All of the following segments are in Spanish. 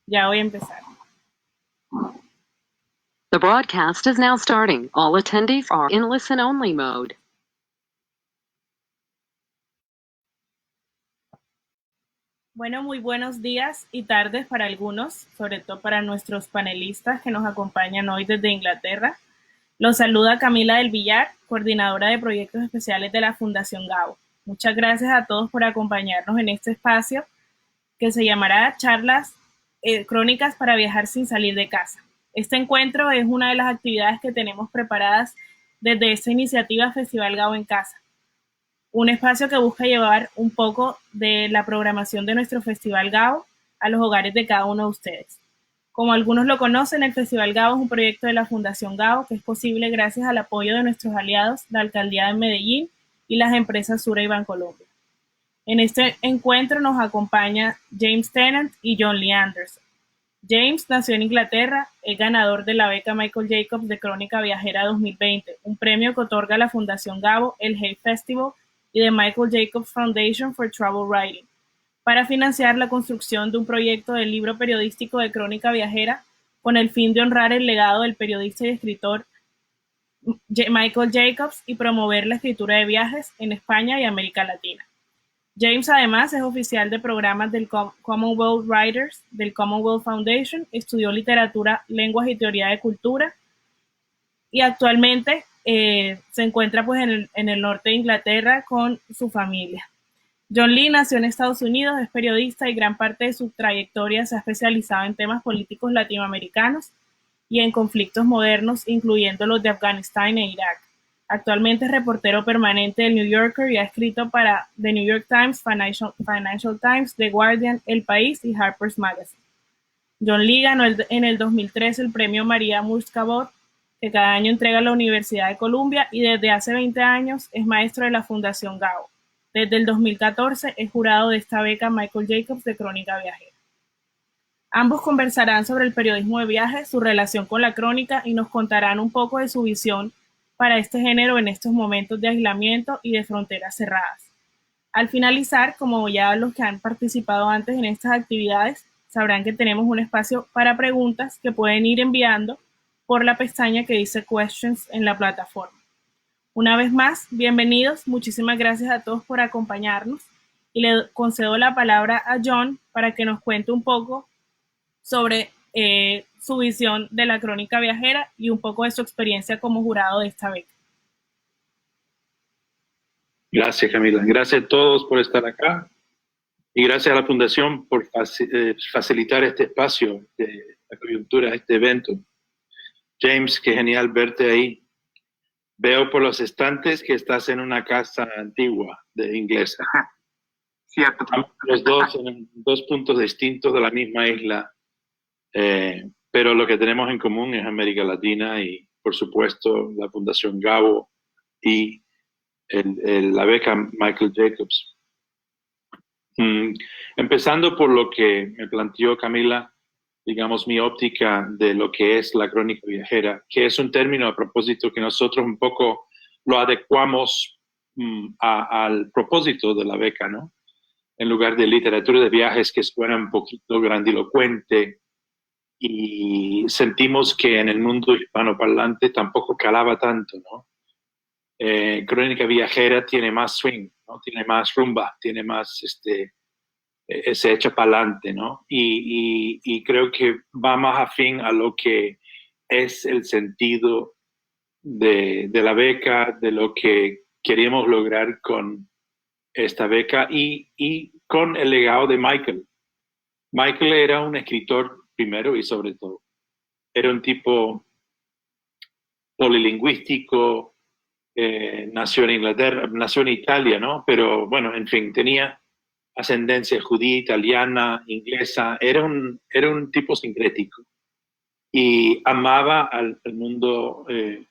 Ya voy a empezar. The broadcast is now starting. All attendees are in listen-only mode. Bueno, muy buenos días y tardes para algunos, sobre todo para nuestros panelistas que nos acompañan hoy desde Inglaterra. Los saluda Camila del Villar, coordinadora de proyectos especiales de la Fundación Gabo. Muchas gracias a todos por acompañarnos en este espacio que se llamará Charlas Crónicas para viajar sin salir de casa. Este encuentro es una de las actividades que tenemos preparadas desde esta iniciativa Festival Gabo en Casa, un espacio que busca llevar un poco de la programación de nuestro Festival Gabo a los hogares de cada uno de ustedes. Como algunos lo conocen, el Festival Gabo es un proyecto de la Fundación Gabo que es posible gracias al apoyo de nuestros aliados, la Alcaldía de Medellín y las empresas Sura y Bancolombia. En este encuentro nos acompaña James Tennant y John Lee Anderson. James nació en Inglaterra, es ganador de la beca Michael Jacobs de Crónica Viajera 2020, un premio que otorga la Fundación Gabo, el Hay Festival y The Michael Jacobs Foundation for Travel Writing, para financiar la construcción de un proyecto de libro periodístico de crónica viajera con el fin de honrar el legado del periodista y escritor Michael Jacobs y promover la escritura de viajes en España y América Latina. James además es oficial de programas del Commonwealth Writers del Commonwealth Foundation, estudió literatura, lenguas y teoría de cultura y actualmente se encuentra pues en el norte de Inglaterra con su familia. John Lee nació en Estados Unidos, es periodista y gran parte de su trayectoria se ha especializado en temas políticos latinoamericanos y en conflictos modernos, incluyendo los de Afganistán e Irak. Actualmente es reportero permanente del New Yorker y ha escrito para The New York Times, Financial Times, The Guardian, El País y Harper's Magazine. John Lee ganó en el 2013 el premio María Murs Cabot, que cada año entrega la Universidad de Columbia, y desde hace 20 años es maestro de la Fundación Gabo. Desde el 2014 es jurado de esta beca Michael Jacobs de Crónica Viajera. Ambos conversarán sobre el periodismo de viajes, su relación con la crónica y nos contarán un poco de su visión para este género en estos momentos de aislamiento y de fronteras cerradas. Al finalizar, como ya los que han participado antes en estas actividades, sabrán que tenemos un espacio para preguntas que pueden ir enviando por la pestaña que dice Questions en la plataforma. Una vez más, bienvenidos, muchísimas gracias a todos por acompañarnos y le concedo la palabra a John para que nos cuente un poco sobre su visión de la crónica viajera y un poco de su experiencia como jurado de esta beca. Gracias, Camila. Gracias a todos por estar acá y gracias a la Fundación por facilitar este espacio de la coyuntura, este evento. James, qué genial verte ahí. Veo por los estantes que estás en una casa antigua de inglesa. Cierto. Estamos los dos en dos puntos distintos de la misma isla, pero lo que tenemos en común es América Latina y, por supuesto, la Fundación Gabo y la beca Michael Jacobs. Empezando por lo que me planteó Camila, digamos, mi óptica de lo que es la crónica viajera, que es un término a propósito que nosotros un poco lo adecuamos al propósito de la beca, ¿no? En lugar de literatura de viajes que suena un poquito grandilocuente y sentimos que en el mundo hispanoparlante tampoco calaba tanto, ¿no? Crónica viajera tiene más swing, ¿no? Tiene más rumba, tiene más se echa para adelante, ¿no? Y creo que va más afín a lo que es el sentido de la beca, de lo que queríamos lograr con esta beca y con el legado de Michael. Michael era un escritor primero y sobre todo. Era un tipo polilingüístico, nació en Inglaterra, nació en Italia, ¿no? Pero bueno, en fin, tenía ascendencia judía, italiana, inglesa, era un tipo sincrético y amaba al mundo de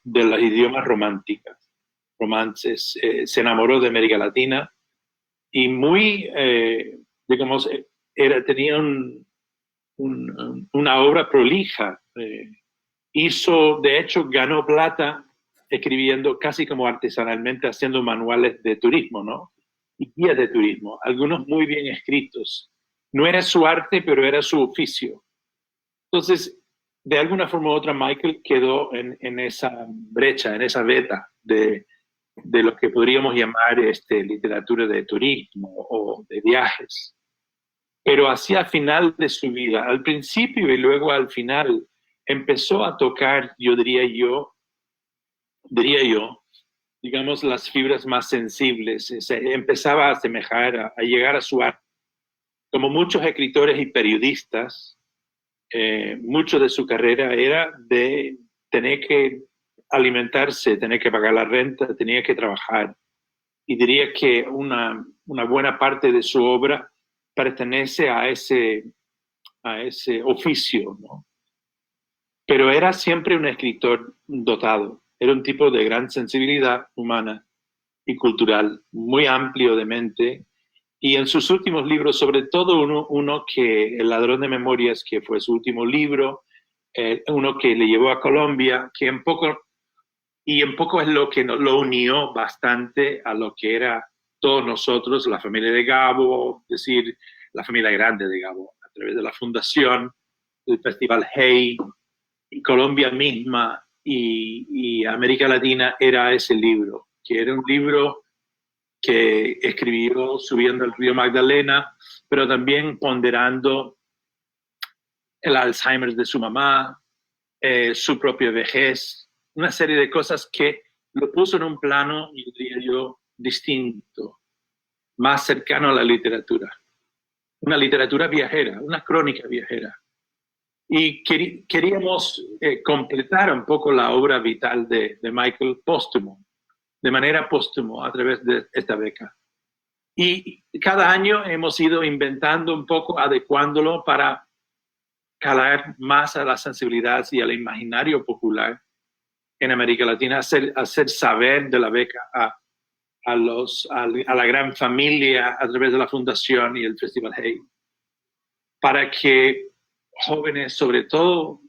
las idiomas románticas, romances, se enamoró de América Latina y muy, digamos, tenía una obra prolija, hizo, de hecho, ganó plata escribiendo casi como artesanalmente, haciendo manuales de turismo, ¿no? y guías de turismo, algunos muy bien escritos. No era su arte, pero era su oficio. Entonces, de alguna forma u otra, Michael quedó en esa brecha, en esa veta de lo que podríamos llamar literatura de turismo o de viajes. Pero hacia el final de su vida, al principio y luego al final, empezó a tocar, diría yo, digamos, las fibras más sensibles. Empezaba a asemejar, a llegar a su arte. Como muchos escritores y periodistas, mucho de su carrera era de tener que alimentarse, tener que pagar la renta, tenía que trabajar. Y diría que una buena parte de su obra pertenece a ese oficio, ¿no? Pero era siempre un escritor dotado. Era un tipo de gran sensibilidad humana y cultural, muy amplio de mente. Y en sus últimos libros, sobre todo uno que El ladrón de memorias, que fue su último libro, uno que le llevó a Colombia, que en poco es lo que lo unió bastante a lo que era todos nosotros, la familia de Gabo, es decir, la familia grande de Gabo, a través de la fundación, el Festival Hey, y Colombia misma y América Latina, era ese libro, que era un libro que escribió subiendo el río Magdalena, pero también ponderando el Alzheimer de su mamá, su propia vejez, una serie de cosas que lo puso en un plano, yo diría yo, distinto, más cercano a la literatura. Una literatura viajera, una crónica viajera. Y queríamos completar un poco la obra vital de Michael póstumo, de manera póstumo, a través de esta beca. Y cada año hemos ido inventando un poco, adecuándolo para calar más a la sensibilidad y al imaginario popular en América Latina, hacer saber de la beca a la gran familia a través de la fundación y el Festival Hey, para que jóvenes, sobre todo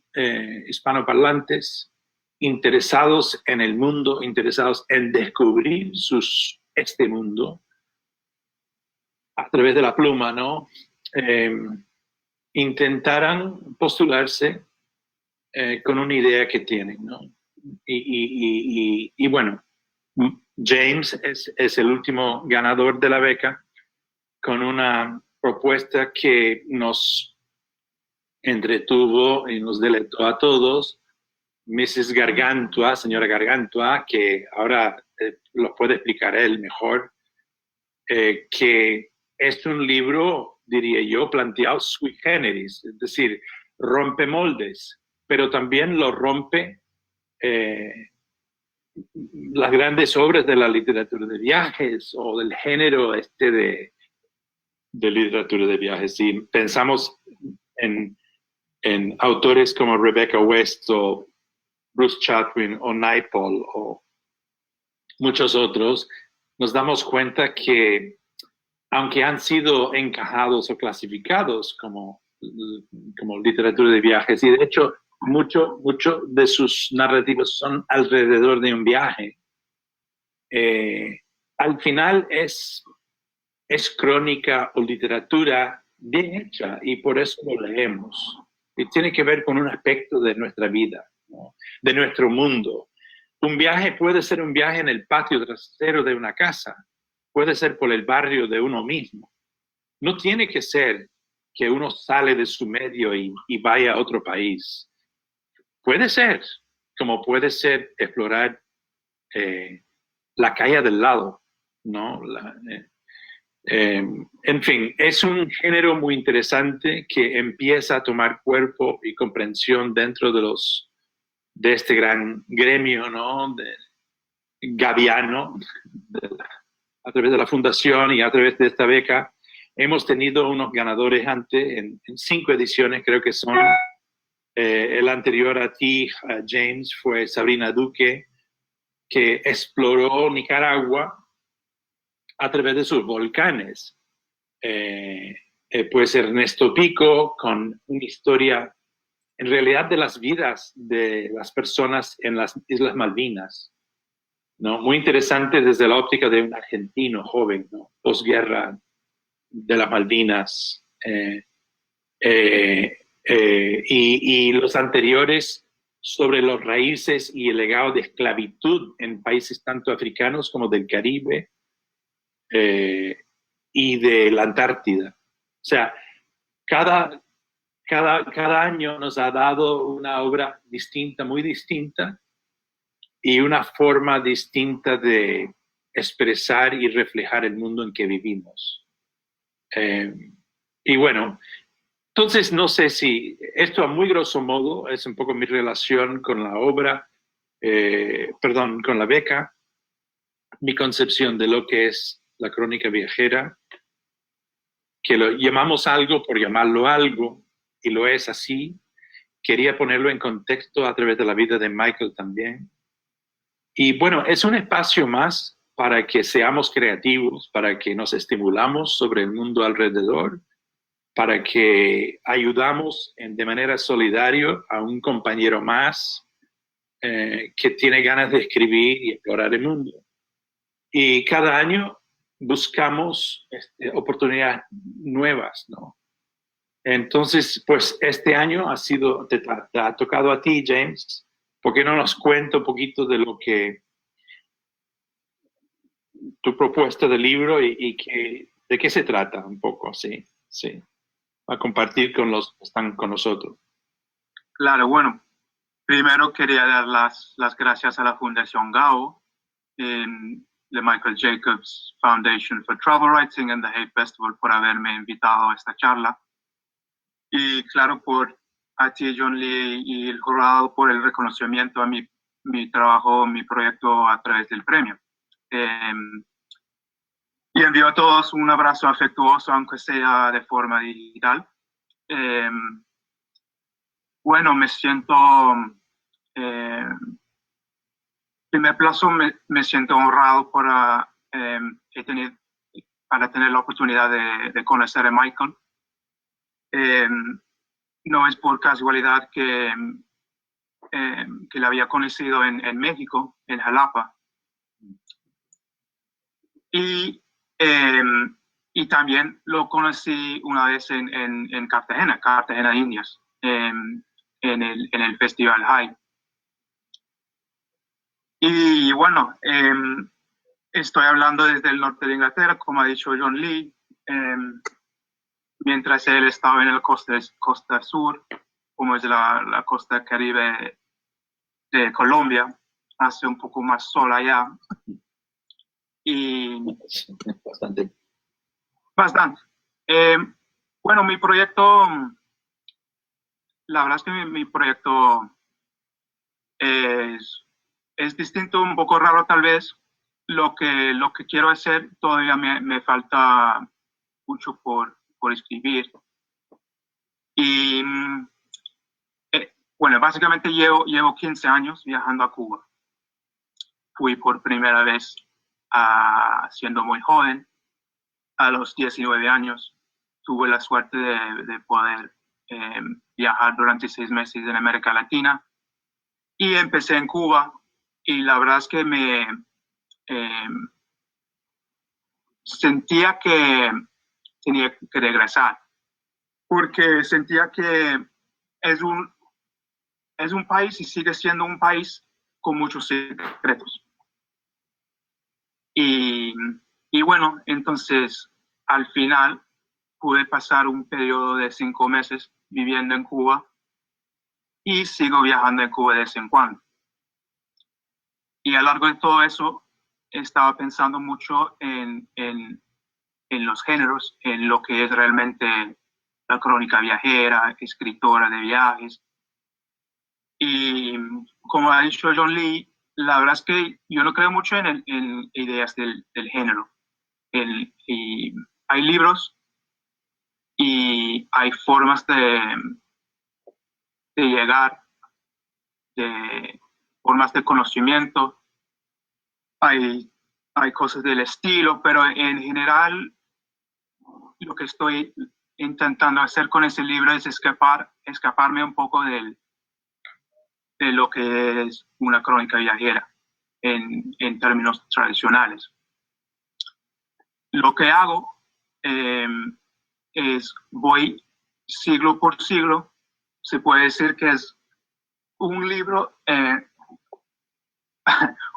hispanoparlantes, interesados en el mundo, interesados en descubrir este mundo a través de la pluma, ¿no? Intentaran postularse con una idea que tienen, ¿no? Y bueno, James es el último ganador de la beca con una propuesta que nos entretuvo y nos deleitó a todos. Mrs. Gargantua, señora Gargantua, que ahora lo puede explicar él mejor, que es un libro, diría yo, planteado sui generis, es decir, rompe moldes, pero también lo rompe las grandes obras de la literatura de viajes o del género de literatura de viajes. Si pensamos en autores como Rebecca West o Bruce Chatwin o Naipaul o muchos otros, nos damos cuenta que aunque han sido encajados o clasificados como literatura de viajes, y de hecho mucho de sus narrativas son alrededor de un viaje, al final es crónica o literatura bien hecha y por eso lo leemos. Y tiene que ver con un aspecto de nuestra vida, ¿no? De nuestro mundo. Un viaje puede ser un viaje en el patio trasero de una casa, puede ser por el barrio de uno mismo. No tiene que ser que uno sale de su medio y vaya a otro país. Puede ser, como puede ser explorar la calle del lado, ¿no? En fin, es un género muy interesante que empieza a tomar cuerpo y comprensión dentro de este gran gremio, ¿no? Gaviano, a través de la fundación y a través de esta beca. Hemos tenido unos ganadores antes en 5 ediciones, creo que son. El anterior a ti, James, fue Sabrina Duque, que exploró Nicaragua a través de sus volcanes. Pues Ernesto Pico, con una historia, en realidad, de las vidas de las personas en las Islas Malvinas. ¿no? Muy interesante desde la óptica de un argentino joven, ¿no? Posguerra de las Malvinas, y los anteriores sobre los raíces y el legado de esclavitud en países tanto africanos como del Caribe eh, y de la Antártida. O sea, cada año nos ha dado una obra distinta, muy distinta, y una forma distinta de expresar y reflejar el mundo en que vivimos. Eh, y bueno, entonces no sé si esto a muy grosso modo es un poco mi relación con la obra, perdón, con la beca, mi concepción de lo que es la crónica viajera, que lo llamamos algo por llamarlo algo, y lo es así. Quería ponerlo en contexto a través de la vida de Michael también. Y bueno, es un espacio más para que seamos creativos, para que nos estimulamos sobre el mundo alrededor, para que ayudamos de manera solidaria a un compañero más que tiene ganas de escribir y explorar el mundo. Y cada año buscamos oportunidades nuevas, ¿no? Entonces, pues este año te ha tocado a ti, James. ¿Por qué no nos cuenta un poquito de lo que tu propuesta de libro de qué se trata un poco? Sí, sí. A compartir con los que están con nosotros. Claro, bueno, primero quería dar las gracias a la Fundación GAO, the Michael Jacobs Foundation for Travel Writing and the Hay Festival por haberme invitado a esta charla. Y claro, a ti, John Lee, y el jurado por el reconocimiento a mi trabajo, mi proyecto a través del premio. Y envío a todos un abrazo afectuoso, aunque sea de forma digital. Bueno, me siento, en primer plazo, me siento honrado para tener la oportunidad de conocer a Michael. No es por casualidad que la había conocido en México, en Jalapa. Y también lo conocí una vez en Cartagena, Indias, en el Festival High. Y bueno, estoy hablando desde el norte de Inglaterra, como ha dicho John Lee, mientras él estaba en la costa sur, como es la costa caribe de Colombia, hace un poco más sol allá. Y bastante. Bueno, mi proyecto, la verdad es que mi proyecto es distinto, un poco raro tal vez. Lo que quiero hacer todavía me falta mucho por escribir. Y bueno, básicamente llevo 15 años viajando a Cuba. Fui por primera vez siendo muy joven, a los 19 años. Tuve la suerte de poder viajar durante 6 meses en América Latina. Y empecé en Cuba, y la verdad es que me sentía que tenía que regresar, porque sentía que es un país y sigue siendo un país con muchos secretos. Y bueno, entonces al final pude pasar un periodo de 5 meses viviendo en Cuba y sigo viajando en Cuba de vez en cuando. Y a lo largo de todo eso estaba pensando mucho en los géneros, en lo que es realmente la crónica viajera, escritora de viajes. Y como ha dicho John Lee, la verdad es que yo no creo mucho en ideas del género. Y hay libros y hay formas de llegar, formas de conocimiento, hay cosas del estilo, pero en general lo que estoy intentando hacer con ese libro es escaparme un poco de lo que es una crónica viajera. en términos tradicionales. Lo que hago es voy siglo por siglo. Se puede decir que es un libro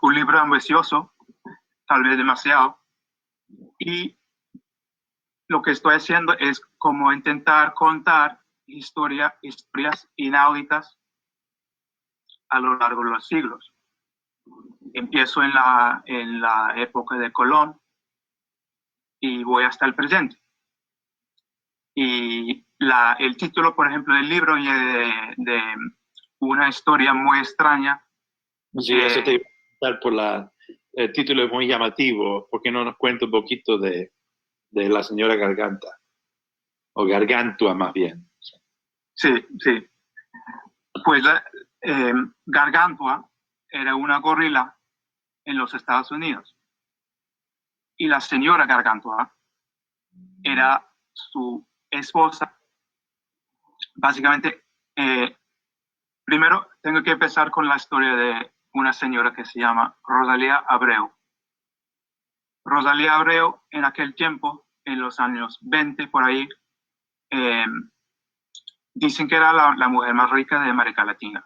un libro ambicioso, tal vez demasiado, y lo que estoy haciendo es como intentar contar historias inauditas a lo largo de los siglos. Empiezo en la época de Colón y voy hasta el presente. Y el título, por ejemplo, del libro viene de una historia muy extraña. Sí, eso te iba a preguntar por el título es muy llamativo. ¿Por qué no nos cuenta un poquito de la señora Garganta? O Gargantua, más bien. Sí, sí. Pues Gargantua era una gorila en los Estados Unidos. Y la señora Gargantua era su esposa. Básicamente, primero tengo que empezar con la historia de una señora que se llama Rosalía Abreu. Rosalía Abreu, en aquel tiempo, en los años 20, por ahí, dicen que era la mujer más rica de América Latina.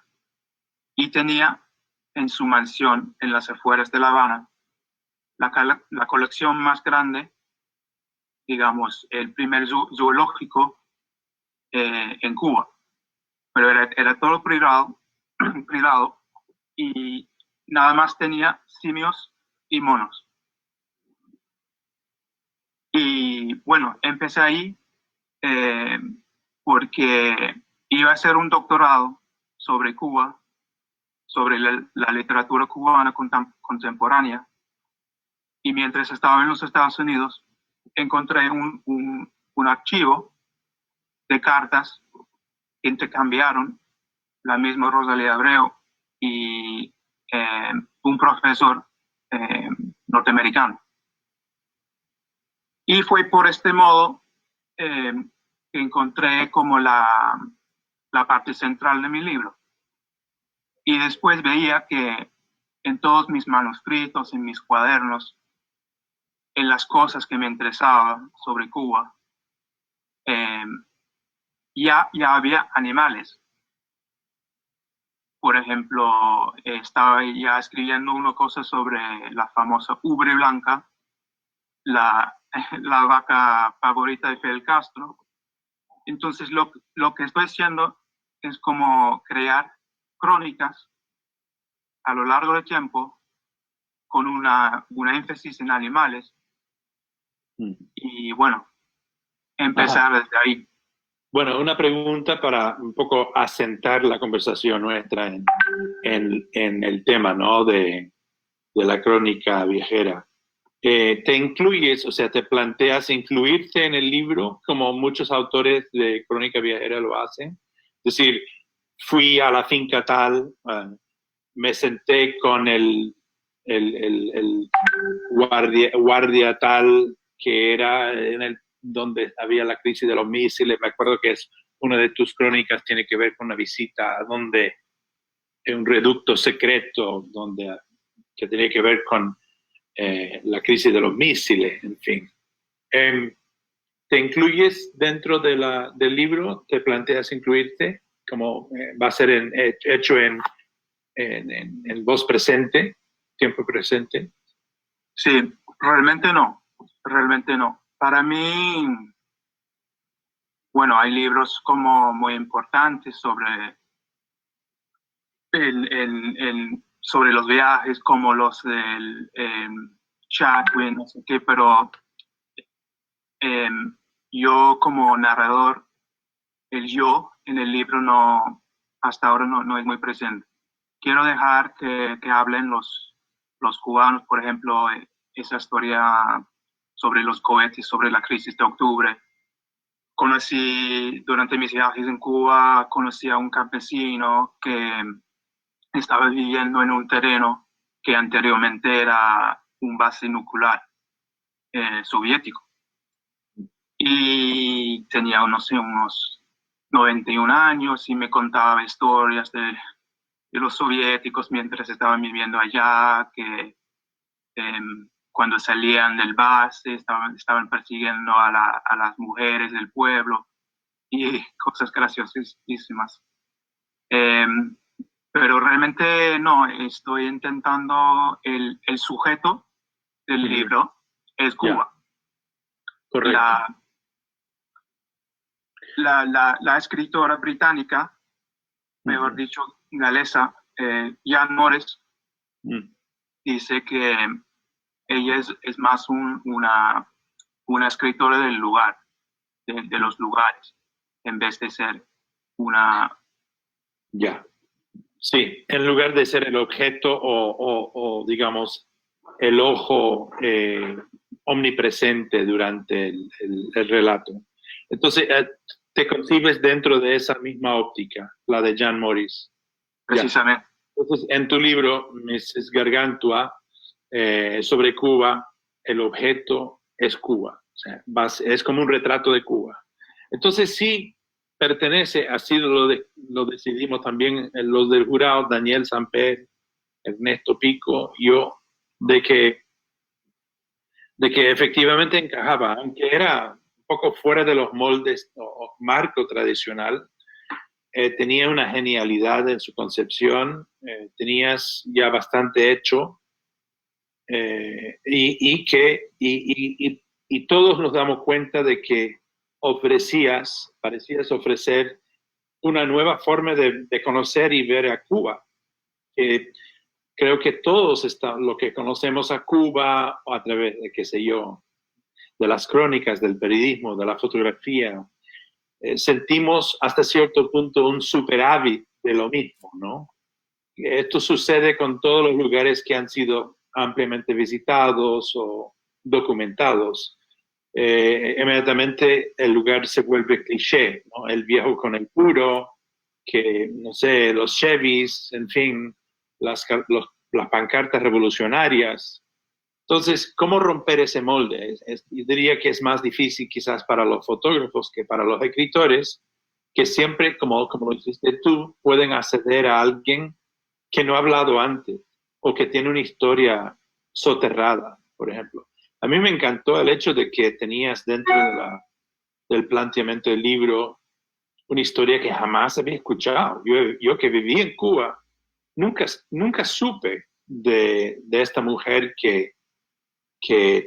Y tenía en su mansión, en las afueras de La Habana, la colección más grande, digamos, el primer zoológico en Cuba. Pero era todo privado, privado, y nada más tenía simios y monos. Y bueno, empecé ahí porque iba a hacer un doctorado sobre Cuba, sobre la literatura cubana contemporánea. Y mientras estaba en los Estados Unidos, encontré un archivo de cartas que intercambiaron la misma Rosalía Abreu y un profesor norteamericano. Y fue por este modo que encontré como la parte central de mi libro. Y después veía que en todos mis manuscritos, en mis cuadernos, en las cosas que me interesaban sobre Cuba, ya había animales. Por ejemplo, estaba ya escribiendo una cosa sobre la famosa ubre blanca, la vaca favorita de Fidel Castro. Entonces, lo que estoy haciendo es como crear crónicas a lo largo del tiempo con una énfasis en animales. Y bueno, empezar desde ahí. Bueno, una pregunta para un poco asentar la conversación nuestra en el tema, ¿no? de la crónica viajera. ¿Te incluyes, o sea, te planteas incluirte en el libro como muchos autores de crónica viajera lo hacen? Es decir, fui a la finca tal, me senté con el guardia tal que era donde había la crisis de los misiles. Me acuerdo que una de tus crónicas tiene que ver con una visita a en un reducto secreto que tenía que ver con la crisis de los misiles, en fin. ¿Te incluyes dentro del libro? ¿Te planteas incluirte? ¿Cómo va a ser hecho en voz presente, tiempo presente? Sí, realmente no. Para mí, bueno, hay libros como muy importantes sobre sobre los viajes, como los del Chatwin, no sé qué, pero yo como narrador, el yo en el libro hasta ahora no es muy presente. Quiero dejar que hablen los cubanos, por ejemplo, esa historia sobre los cohetes, sobre la crisis de octubre. Durante mis viajes en Cuba, conocí a un campesino que estaba viviendo en un terreno que anteriormente era un base nuclear soviético. Y tenía, no sé, unos 91 años y me contaba historias de los soviéticos mientras estaban viviendo allá, que cuando salían del base estaban persiguiendo a las mujeres del pueblo y cosas graciosísimas. Pero realmente no, estoy intentando, el sujeto del libro es Cuba. Correcto. La escritora británica, mejor dicho, galesa, Jan Morris, dice que ella es más una escritora del lugar, de los lugares, en vez de ser una... Ya. Sí, en lugar de ser el objeto o digamos, el ojo omnipresente durante el relato. Entonces, te concibes dentro de esa misma óptica, la de Jan Morris. Precisamente. Ya. Entonces, en tu libro, Mrs. Gargantua, sobre Cuba, el objeto es Cuba. O sea, es como un retrato de Cuba. Entonces, sí pertenece, así lo decidimos también los del jurado, Daniel Samper, Ernesto Pico, yo, de que efectivamente encajaba, aunque era un poco fuera de los moldes o marco tradicional. Tenía una genialidad en su concepción, tenías ya bastante hecho, y todos nos damos cuenta de que parecías ofrecer una nueva forma de conocer y ver a Cuba. Creo que todos lo que conocemos a Cuba a través de, qué sé yo, de las crónicas, del periodismo, de la fotografía, sentimos hasta cierto punto un superávit de lo mismo, ¿no? Esto sucede con todos los lugares que han sido ampliamente visitados o documentados. Inmediatamente el lugar se vuelve cliché, ¿no? El viejo con el puro, que, no sé, los Chevys, en fin, las pancartas revolucionarias. Entonces, ¿cómo romper ese molde? Yo diría que es más difícil quizás para los fotógrafos que para los escritores, que siempre, como lo hiciste tú, pueden acceder a alguien que no ha hablado antes o que tiene una historia soterrada, por ejemplo. A mí me encantó el hecho de que tenías dentro del planteamiento del libro una historia que jamás había escuchado. Yo que viví en Cuba, nunca supe de esta mujer que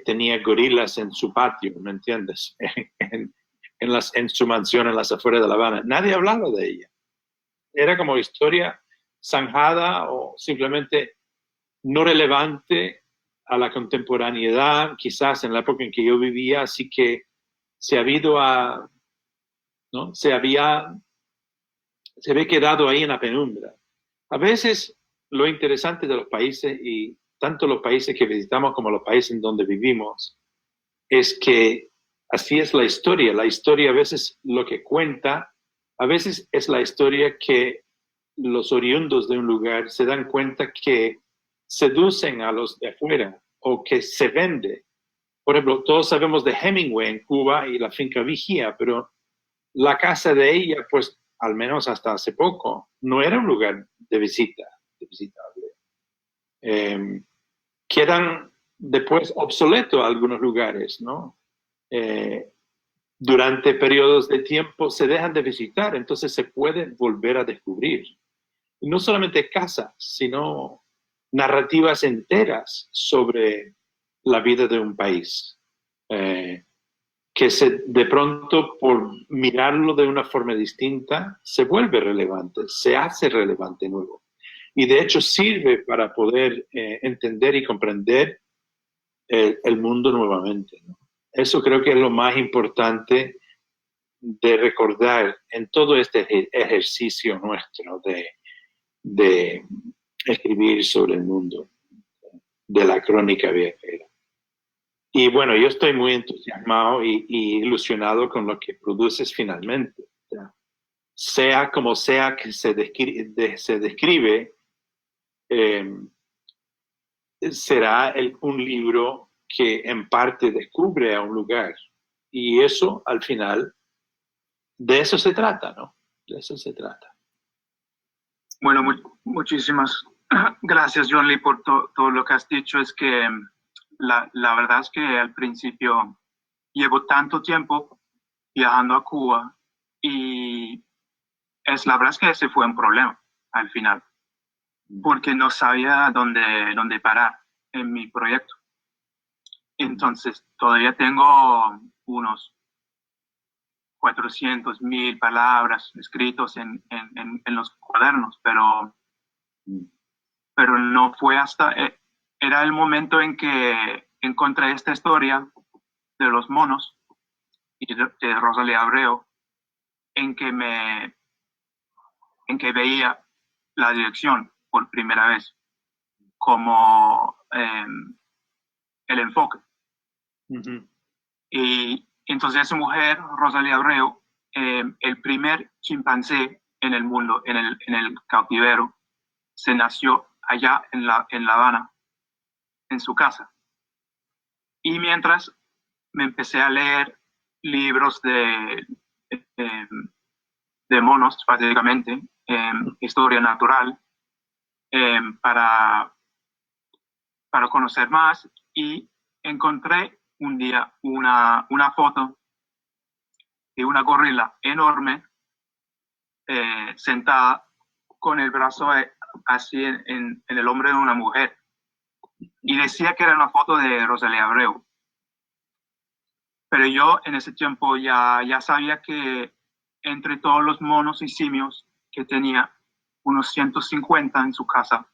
tenía gorilas en su patio, ¿me entiendes? En su mansión en las afueras de La Habana. Nadie hablaba de ella. Era como historia zanjada o simplemente no relevante a la contemporaneidad, quizás en la época en que yo vivía, así que se había quedado ahí en la penumbra. A veces lo interesante de los países, y tanto los países que visitamos como los países en donde vivimos, es que así es la historia. La historia a veces lo que cuenta, a veces es la historia que los oriundos de un lugar se dan cuenta que seducen a los de afuera o que se vende. Por ejemplo, todos sabemos de Hemingway en Cuba y la finca Vigía, pero la casa de ella, pues al menos hasta hace poco, no era un lugar de visitable. Quedan después obsoletos algunos lugares, ¿no? Durante periodos de tiempo se dejan de visitar, entonces se puede volver a descubrir. Y no solamente casas, sino narrativas enteras sobre la vida de un país, que de pronto, por mirarlo de una forma distinta, se vuelve relevante, se hace relevante nuevo. Y de hecho sirve para poder entender y comprender el mundo nuevamente, ¿no? Eso creo que es lo más importante de recordar en todo este ejercicio nuestro de escribir sobre el mundo, de la crónica viajera. Y bueno, yo estoy muy entusiasmado y ilusionado con lo que produces finalmente. Sea como sea que se describe, será un libro que en parte descubre a un lugar. Y eso, al final, de eso se trata, ¿no? De eso se trata. Bueno, muchísimas gracias, John Lee, por todo lo que has dicho. Es que la verdad es que al principio llevo tanto tiempo viajando a Cuba y la verdad es que ese fue un problema al final, porque no sabía dónde parar en mi proyecto. Entonces, todavía tengo unos 400,000 palabras escritos en los cuadernos, pero no fue hasta, era el momento en que encontré esta historia de los monos y de Rosalía Abreu, en que veía la dirección por primera vez como el enfoque. Ujú. Y entonces esa mujer, Rosalía Abreu, el primer chimpancé en el mundo, en el cautiverio, se nació allá en La Habana, en su casa. Y mientras me empecé a leer libros de monos, básicamente, historia natural, para conocer más, y encontré un día una foto de una gorila enorme sentada con el brazo así en el hombro de una mujer. Y decía que era una foto de Rosalía Abreu. Pero yo en ese tiempo ya sabía que entre todos los monos y simios que tenía, unos 150 en su casa,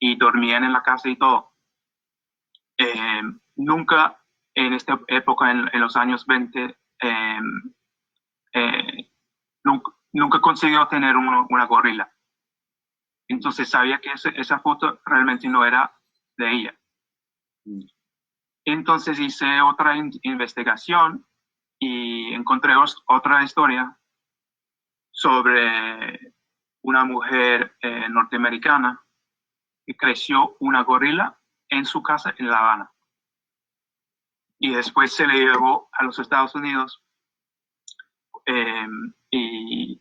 y dormían en la casa y todo, nunca en esta época, en los años 20, nunca consiguió tener una gorila. Entonces sabía que esa foto realmente no era de ella. Entonces hice otra investigación y encontré otra historia sobre una mujer norteamericana que creció una gorila en su casa en La Habana. Y después se le llevó a los Estados Unidos y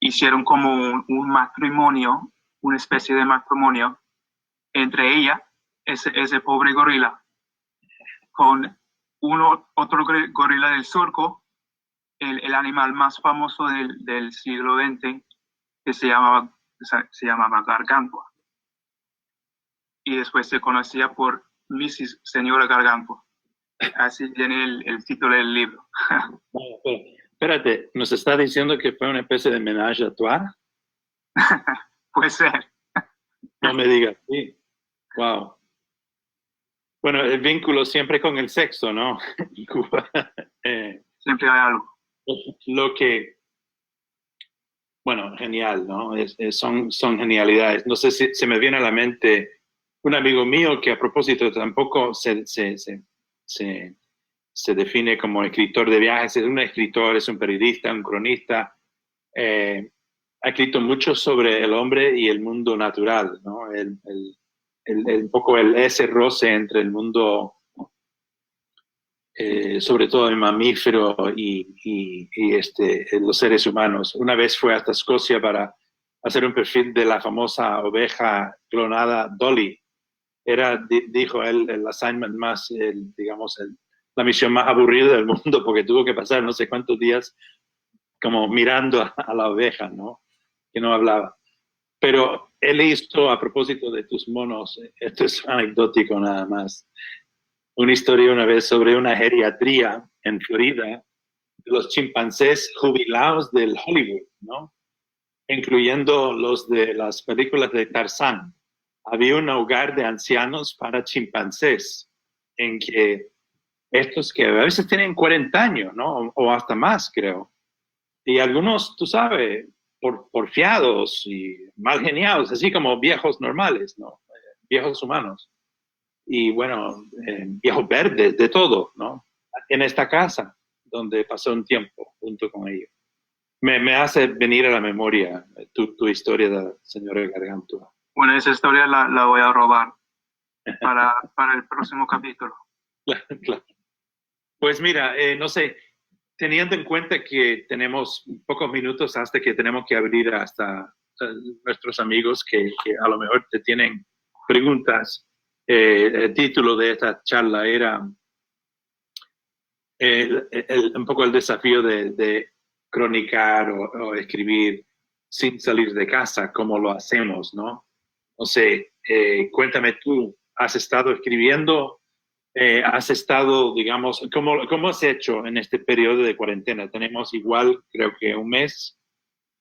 hicieron como un matrimonio, una especie de matrimonio entre ella, ese pobre gorila, con otro gorila del surco, el animal más famoso del siglo XX, que se llamaba Gargantua. Y después se conocía por Mrs. Señora Gargantua. Así viene el título del libro. Bueno, pero, espérate, ¿nos está diciendo que fue una especie de ménage à trois? Puede ser. No me digas, sí. Wow. Bueno, el vínculo siempre con el sexo, ¿no? En Cuba. Siempre hay algo. Lo que, bueno, genial, ¿no? Son genialidades. No sé si se me viene a la mente un amigo mío que a propósito tampoco se define como escritor de viajes, es un escritor, es un periodista, un cronista. Ha escrito mucho sobre el hombre y el mundo natural, ¿no? Un poco ese roce entre el mundo, sobre todo el mamífero y los seres humanos. Una vez fue hasta Escocia para hacer un perfil de la famosa oveja clonada Dolly. Era, dijo él, el assignment más, la misión más aburrida del mundo, porque tuvo que pasar no sé cuántos días como mirando a la oveja, ¿no? Que no hablaba. Pero él hizo, a propósito de tus monos, esto es anecdótico nada más, una historia una vez sobre una geriatría en Florida de los chimpancés jubilados del Hollywood, ¿no? Incluyendo los de las películas de Tarzán. Había un hogar de ancianos para chimpancés en que estos que a veces tienen 40 años, ¿no? O hasta más, creo. Y algunos, tú sabes, porfiados y mal geniados, así como viejos normales, ¿no? Viejos humanos. Y bueno, viejos verdes, de todo, ¿no? En esta casa, donde pasó un tiempo junto con ellos. Me hace venir a la memoria tu historia de la señora Gargantua. Bueno, esa historia la voy a robar para el próximo capítulo. Claro. Pues mira, no sé, teniendo en cuenta que tenemos pocos minutos hasta que tenemos que abrir hasta nuestros amigos que a lo mejor te tienen preguntas. El título de esta charla era un poco el desafío de cronicar o escribir sin salir de casa, cómo lo hacemos, ¿no? No sé, cuéntame tú, ¿has estado escribiendo? ¿Has estado, digamos, cómo has hecho en este periodo de cuarentena? Tenemos igual, creo que un mes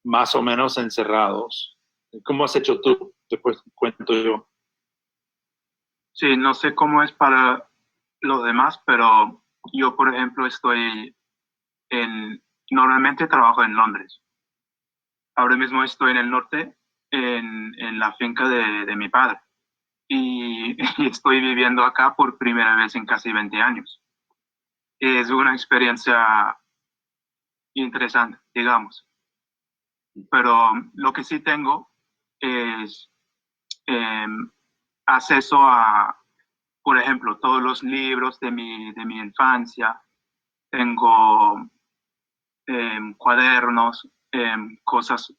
más o menos encerrados. ¿Cómo has hecho tú? Después cuento yo. Sí, no sé cómo es para los demás, pero yo, por ejemplo, normalmente trabajo en Londres. Ahora mismo estoy en el norte, en la finca de mi padre. Y estoy viviendo acá por primera vez en casi 20 años. Es una experiencia interesante, digamos. Pero lo que sí tengo es acceso a, por ejemplo, todos los libros de mi infancia. Tengo cuadernos, cosas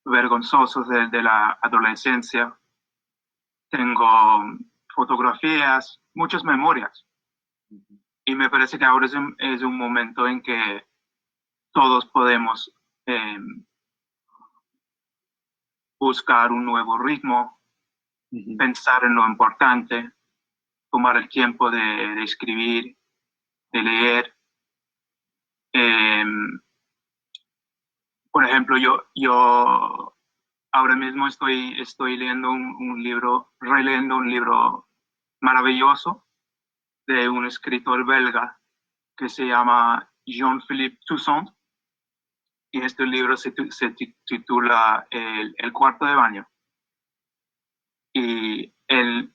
vergonzosas de la adolescencia. Tengo fotografías, muchas memorias. Y me parece que ahora es un momento en que todos podemos buscar un nuevo ritmo, pensar en lo importante, tomar el tiempo de escribir, de leer. Por ejemplo, yo ahora mismo estoy leyendo releyendo un libro maravilloso de un escritor belga que se llama Jean-Philippe Toussaint. Y este libro se titula El cuarto de baño. Y en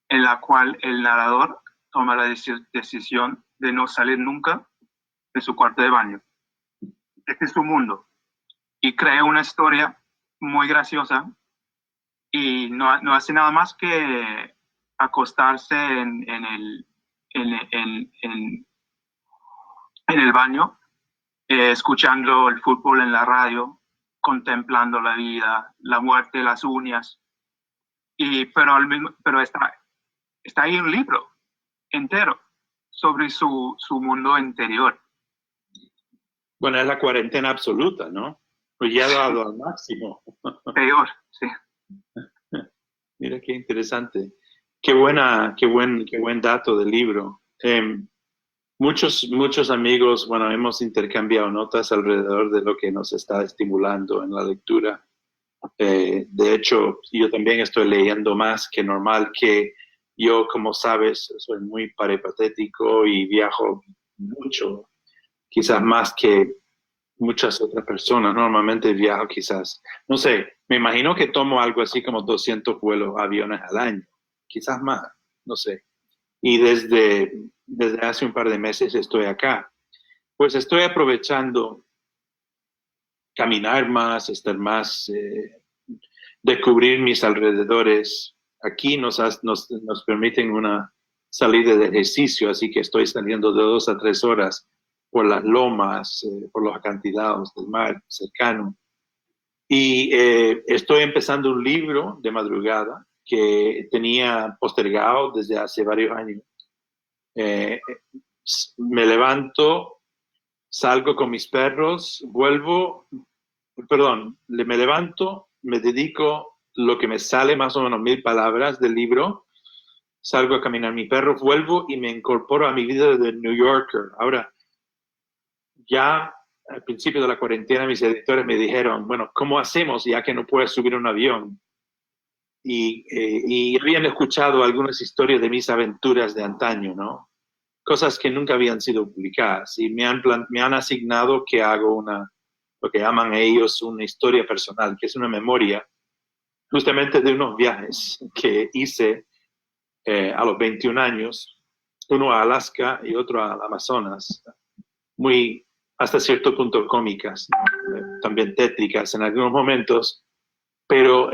la cual el narrador toma la decisión de no salir nunca de su cuarto de baño. Este es su mundo. Y crea una historia muy graciosa y no hace nada más que acostarse en el baño, escuchando el fútbol en la radio, contemplando la vida, la muerte, las uñas. Pero está ahí un libro entero sobre su mundo interior. Bueno, es la cuarentena absoluta, ¿no? Pues ya dado al máximo. Peor, sí. Mira qué interesante. Qué buen dato del libro. Muchos amigos, bueno, hemos intercambiado notas alrededor de lo que nos está estimulando en la lectura. De hecho, yo también estoy leyendo más que normal, que yo, como sabes, soy muy peripatético y viajo mucho, quizás más que muchas otras personas. Normalmente viajo quizás, no sé, me imagino que tomo algo así como 200 vuelos, aviones al año, quizás más, no sé. Y desde hace un par de meses estoy acá. Pues estoy aprovechando caminar más, estar más, descubrir mis alrededores. Aquí nos permiten una salida de ejercicio, así que estoy saliendo de 2 a 3 horas por las lomas, por los acantilados del mar cercano. Y estoy empezando un libro de madrugada que tenía postergado desde hace varios años. Me levanto, salgo con mis perros, me levanto, me dedico lo que me sale, más o menos 1000 palabras del libro, salgo a caminar mi perro, vuelvo y me incorporo a mi vida de New Yorker. Ahora, ya al principio de la cuarentena mis editores me dijeron, bueno, ¿cómo hacemos ya que no puedes subir un avión? Y habían escuchado algunas historias de mis aventuras de antaño, ¿no? Cosas que nunca habían sido publicadas, y me han asignado que hago lo que llaman ellos una historia personal, que es una memoria justamente de unos viajes que hice a los 21 años, uno a Alaska y otro al Amazonas, muy hasta cierto punto cómicas, ¿no? También tétricas en algunos momentos, pero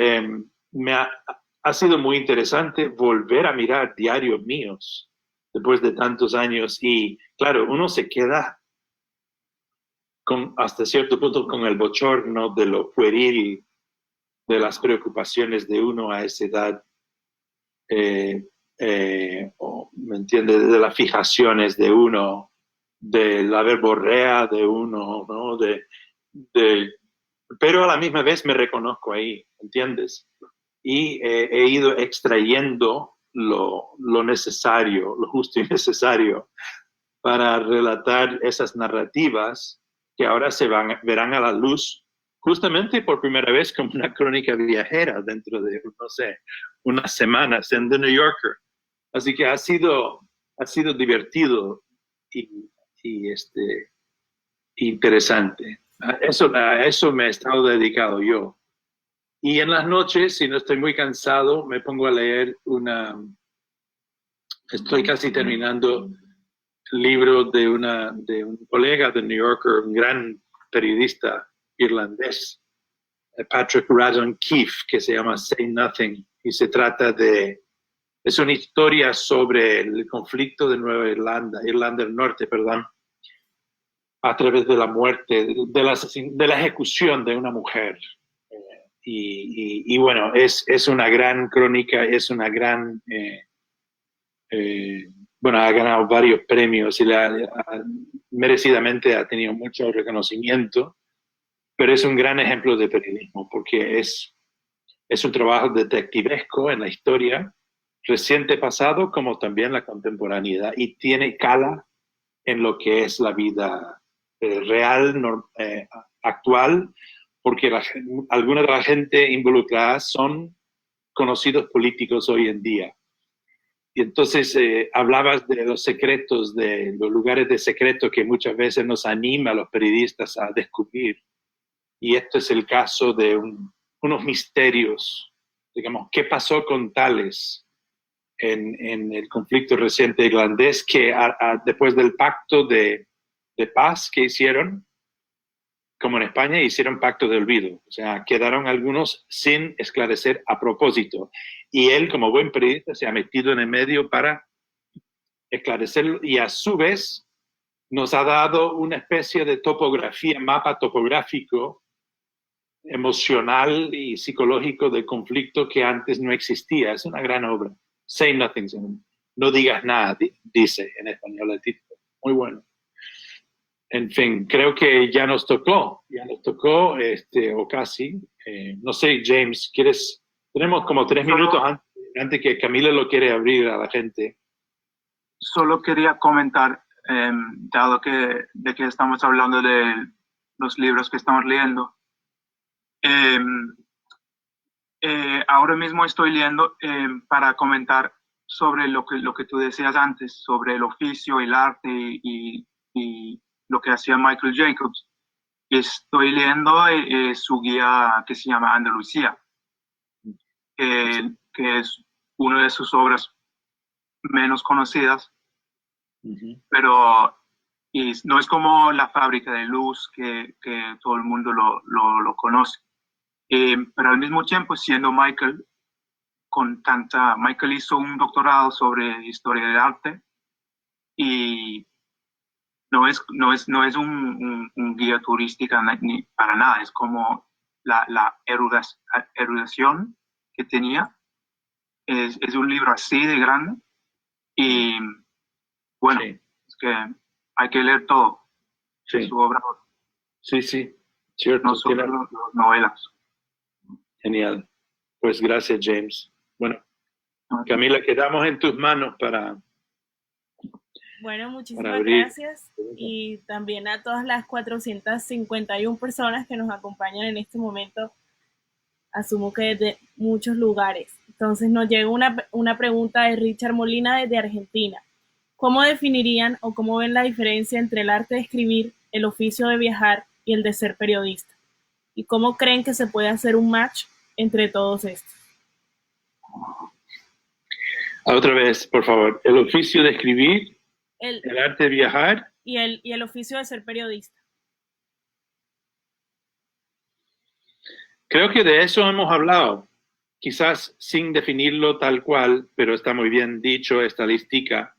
ha sido muy interesante volver a mirar diarios míos después de tantos años, y claro, uno se queda hasta cierto punto con el bochorno de lo pueril de las preocupaciones de uno a esa edad, ¿me entiende? De las fijaciones de uno, de la verborrea de uno, ¿no? Pero a la misma vez me reconozco ahí, ¿entiendes? Y he ido extrayendo lo necesario, lo justo y necesario para relatar esas narrativas que ahora verán a la luz justamente por primera vez como una crónica viajera dentro de, no sé, unas semanas en The New Yorker. Así que ha sido divertido y interesante. A eso me he estado dedicado yo. Y en las noches, si no estoy muy cansado, me pongo a leer estoy casi terminando el libro de un colega de New Yorker, un gran periodista irlandés, Patrick Radden Keefe, que se llama Say Nothing, y se trata es una historia sobre el conflicto de Nueva Irlanda, Irlanda del Norte, perdón, a través de la muerte, de la ejecución de una mujer. Y bueno, es una gran crónica, es una gran... bueno, ha ganado varios premios y merecidamente ha tenido mucho reconocimiento, pero es un gran ejemplo de periodismo porque es un trabajo detectivesco en la historia, reciente pasado como también la contemporaneidad, y tiene cala en lo que es la vida real, actual, porque alguna de la gente involucrada son conocidos políticos hoy en día. Y entonces hablabas de los secretos, de los lugares de secreto que muchas veces nos anima a los periodistas a descubrir. Y esto es el caso de unos misterios, digamos, ¿qué pasó con tales en el conflicto reciente irlandés que después del pacto de paz que hicieron, como en España, hicieron pacto de olvido? O sea, quedaron algunos sin esclarecer a propósito. Y él, como buen periodista, se ha metido en el medio para esclarecerlo y a su vez nos ha dado una especie de topografía, mapa topográfico, emocional y psicológico del conflicto que antes no existía. Es una gran obra. Say Nothing, no digas nada, dice en español el título. Muy bueno. En fin, creo que ya nos tocó, o casi. No sé, James, tenemos como 3 minutos antes que Camila lo quiere abrir a la gente. Solo quería comentar, dado de que estamos hablando de los libros que estamos leyendo. Ahora mismo estoy leyendo para comentar sobre lo que tú decías antes, sobre el oficio, el arte y lo que hacía Michael Jacobs. Estoy leyendo su guía que se llama Andalucía, que es una de sus obras menos conocidas, pero no es como La fábrica de luz, que todo el mundo lo conoce. Pero al mismo tiempo, siendo Michael, Michael hizo un doctorado sobre historia del arte y no es un guía turística ni para nada, es como la erudación que tenía. Es un libro así de grande y bueno, Sí. es que hay que leer todo. Sí. Su obra, Sí, cierto. no solo las novelas. Genial. Pues gracias, James. Bueno, Camila, quedamos en tus manos para... Bueno, muchísimas gracias, y también a todas las 451 personas que nos acompañan en este momento, asumo que desde muchos lugares. Entonces nos llega una pregunta de Richard Molina desde Argentina. ¿Cómo definirían o cómo ven la diferencia entre el arte de escribir, el oficio de viajar y el de ser periodista? ¿Y cómo creen que se puede hacer un match entre todos estos? Otra vez, por favor. El oficio de escribir, el arte de viajar y el oficio de ser periodista. Creo que de eso hemos hablado, quizás sin definirlo tal cual, pero está muy bien dicho, estadística.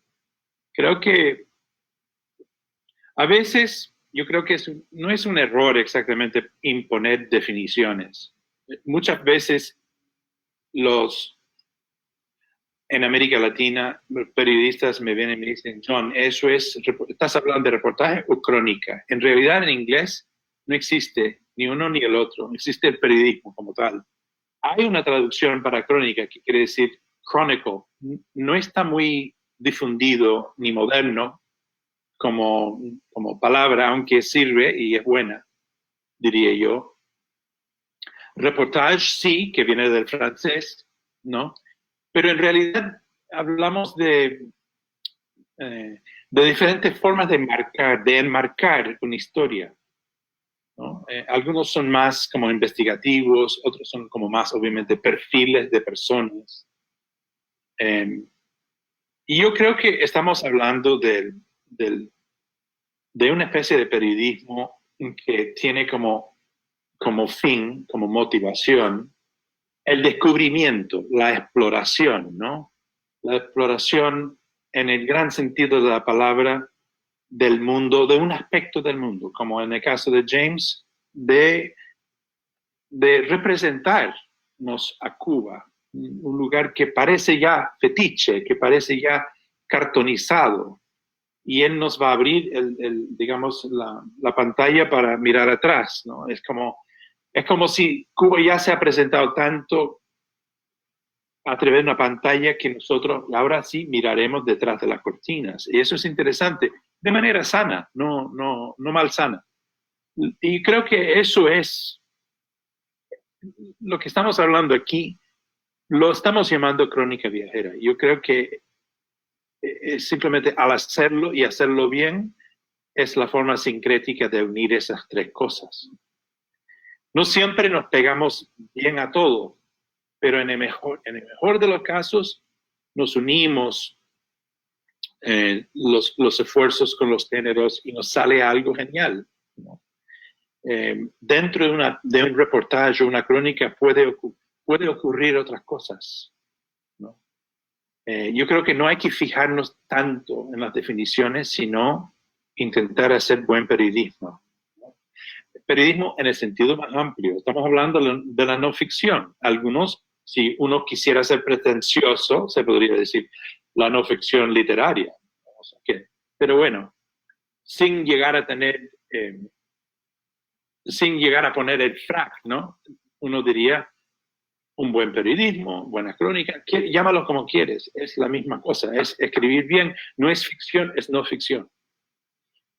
Creo que a veces yo creo que no es un error exactamente imponer definiciones. muchas veces en América Latina, los periodistas me vienen y me dicen, John, ¿estás hablando de reportaje o crónica? En realidad, en inglés no existe ni uno ni el otro, existe el periodismo como tal. Hay una traducción para crónica que quiere decir chronicle. No está muy difundido ni moderno como palabra, aunque sirve y es buena, diría yo. Reportage sí, que viene del francés, ¿no? Pero en realidad hablamos de diferentes formas de enmarcar una historia, ¿no? Algunos son más como investigativos, otros son como más, obviamente, perfiles de personas. Y yo creo que estamos hablando de una especie de periodismo que tiene como fin, como motivación, el descubrimiento, la exploración, ¿no? La exploración en el gran sentido de la palabra del mundo, de un aspecto del mundo, como en el caso de James, de representarnos a Cuba, un lugar que parece ya fetiche, que parece ya cartonizado, y él nos va a abrir, digamos, la pantalla para mirar atrás, ¿no? Es como si Cuba ya se ha presentado tanto a través de una pantalla que nosotros ahora sí miraremos detrás de las cortinas. Y eso es interesante, de manera sana, no malsana. Y creo que eso es lo que estamos hablando aquí, lo estamos llamando crónica viajera. Yo creo que simplemente al hacerlo y hacerlo bien es la forma sincrética de unir esas tres cosas. No siempre nos pegamos bien a todo, pero en el mejor de los casos nos unimos los esfuerzos con los géneros y nos sale algo genial, ¿no? Dentro de un reportaje o una crónica puede ocurrir otras cosas, ¿no? Yo creo que no hay que fijarnos tanto en las definiciones, sino intentar hacer buen periodismo. Periodismo en el sentido más amplio. Estamos hablando de la no ficción. Algunos, si uno quisiera ser pretencioso, se podría decir la no ficción literaria. O sea, pero bueno, sin llegar a poner el frac, ¿no? Uno diría un buen periodismo, buena crónica, llámalo como quieres, es la misma cosa, es escribir bien, no es ficción, es no ficción.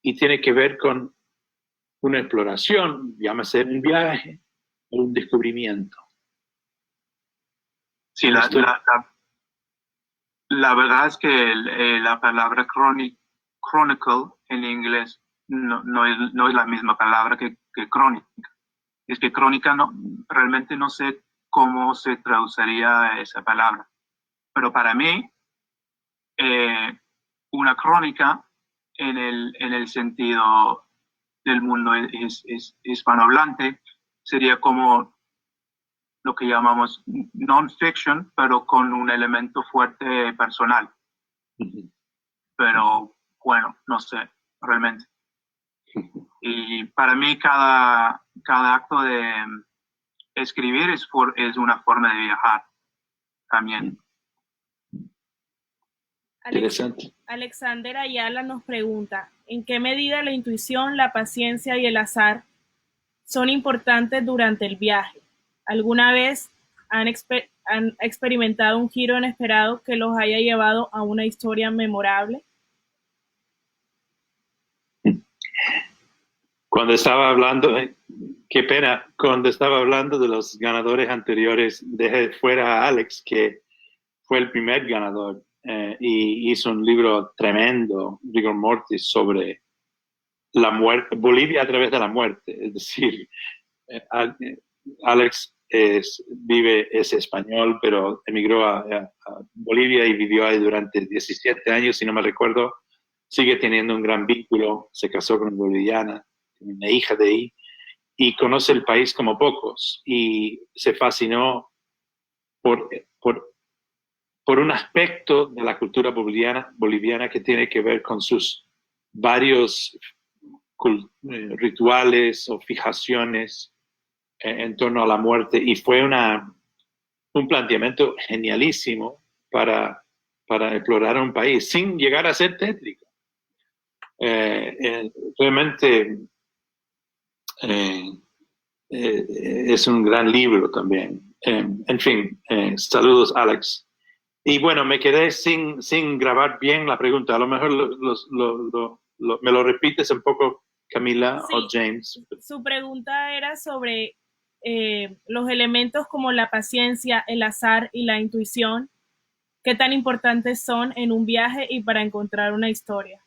Y tiene que ver con una exploración, llámese un viaje o un descubrimiento. Sí, la verdad es que la palabra chronicle en inglés no es la misma palabra que crónica. Es que crónica realmente no sé cómo se traduciría esa palabra. Pero para mí, una crónica en el sentido del mundo hispanohablante sería como lo que llamamos non-fiction, pero con un elemento fuerte personal. Pero bueno, no sé, realmente. Y para mí cada acto de escribir es una forma de viajar también. Interesante. Alexander Ayala nos pregunta, ¿en qué medida la intuición, la paciencia y el azar son importantes durante el viaje? ¿Alguna vez han experimentado un giro inesperado que los haya llevado a una historia memorable? Cuando estaba hablando, qué pena, cuando estaba hablando de los ganadores anteriores, dejé fuera a Alex, que fue el primer ganador, y hizo un libro tremendo, Rigor Mortis, sobre la muerte, Bolivia a través de la muerte. Es decir, Alex es español, pero emigró a Bolivia y vivió ahí durante 17 años, si no me recuerdo. Sigue teniendo un gran vínculo, se casó con una boliviana, tiene una hija de ahí, y conoce el país como pocos, y se fascinó por un aspecto de la cultura boliviana que tiene que ver con sus varios rituales o fijaciones en torno a la muerte y fue un planteamiento genialísimo para explorar un país sin llegar a ser tétrico. Realmente es un gran libro también. En fin, saludos, Alex. Y bueno, me quedé sin grabar bien la pregunta. A lo mejor me lo repites un poco, Camila, Sí, o James. su pregunta era sobre los elementos como la paciencia, el azar y la intuición, qué tan importantes son en un viaje y para encontrar una historia.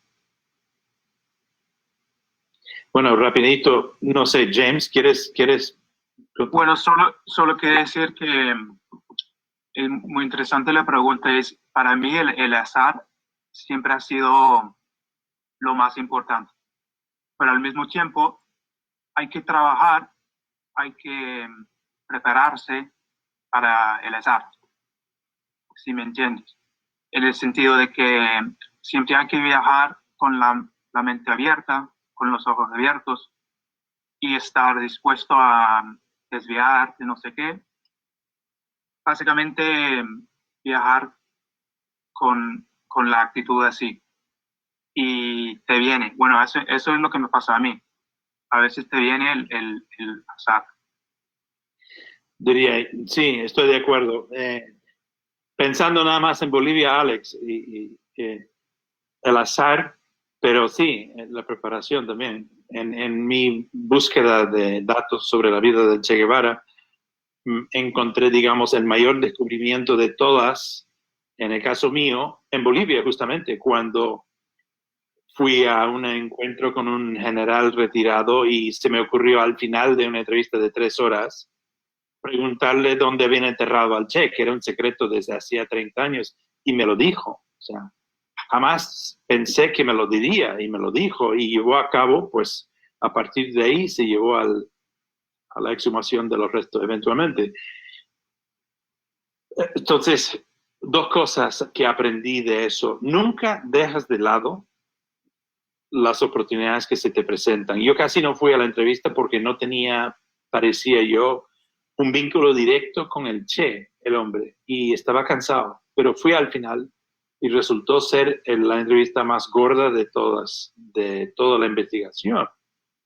Bueno, rapidito, no sé, James, ¿quieres? Bueno, solo quiero decir que es muy interesante la pregunta. Para mí el azar siempre ha sido lo más importante, pero al mismo tiempo hay que trabajar, hay que prepararse para el azar, si me entiendes. En el sentido de que siempre hay que viajar con la mente abierta, con los ojos abiertos y estar dispuesto a desviarte, no sé qué. Básicamente viajar con la actitud así. Y te viene, bueno, eso es lo que me pasa a mí. A veces te viene el azar. Diría, sí, estoy de acuerdo. Pensando nada más en Bolivia, Alex, y el azar, pero sí, la preparación también. En mi búsqueda de datos sobre la vida de Che Guevara, encontré, digamos, el mayor descubrimiento de todas, en el caso mío, en Bolivia, justamente, cuando fui a un encuentro con un general retirado y se me ocurrió al final de una entrevista de 3 horas preguntarle dónde habían enterrado al Che, que era un secreto desde hacía 30 años, y me lo dijo. O sea, jamás pensé que me lo diría, y me lo dijo, y llevó a cabo, pues, a partir de ahí se llevó a la exhumación de los restos eventualmente. Entonces, 2 cosas que aprendí de eso. Nunca dejas de lado las oportunidades que se te presentan. Yo casi no fui a la entrevista porque no tenía, parecía yo, un vínculo directo con el Che, el hombre, y estaba cansado, pero fui al final y resultó ser la entrevista más gorda de todas, de toda la investigación,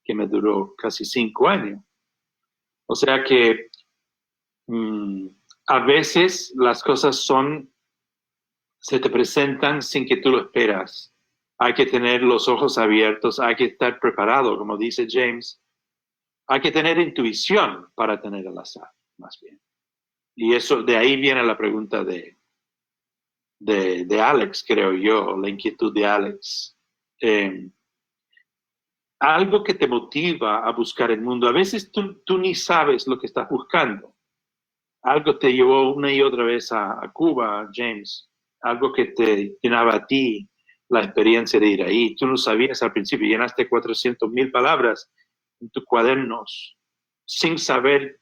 que me duró casi 5 años. O sea que a veces las cosas se te presentan sin que tú lo esperas. Hay que tener los ojos abiertos, hay que estar preparado, como dice James. Hay que tener intuición para tener el azar, más bien. Y eso, de ahí viene la pregunta de Alex, creo yo, la inquietud de Alex. Algo que te motiva a buscar el mundo. A veces tú ni sabes lo que estás buscando. Algo te llevó una y otra vez a Cuba, James. Algo que te llenaba a ti la experiencia de ir ahí. Tú no sabías al principio, llenaste 400,000 palabras en tus cuadernos sin saber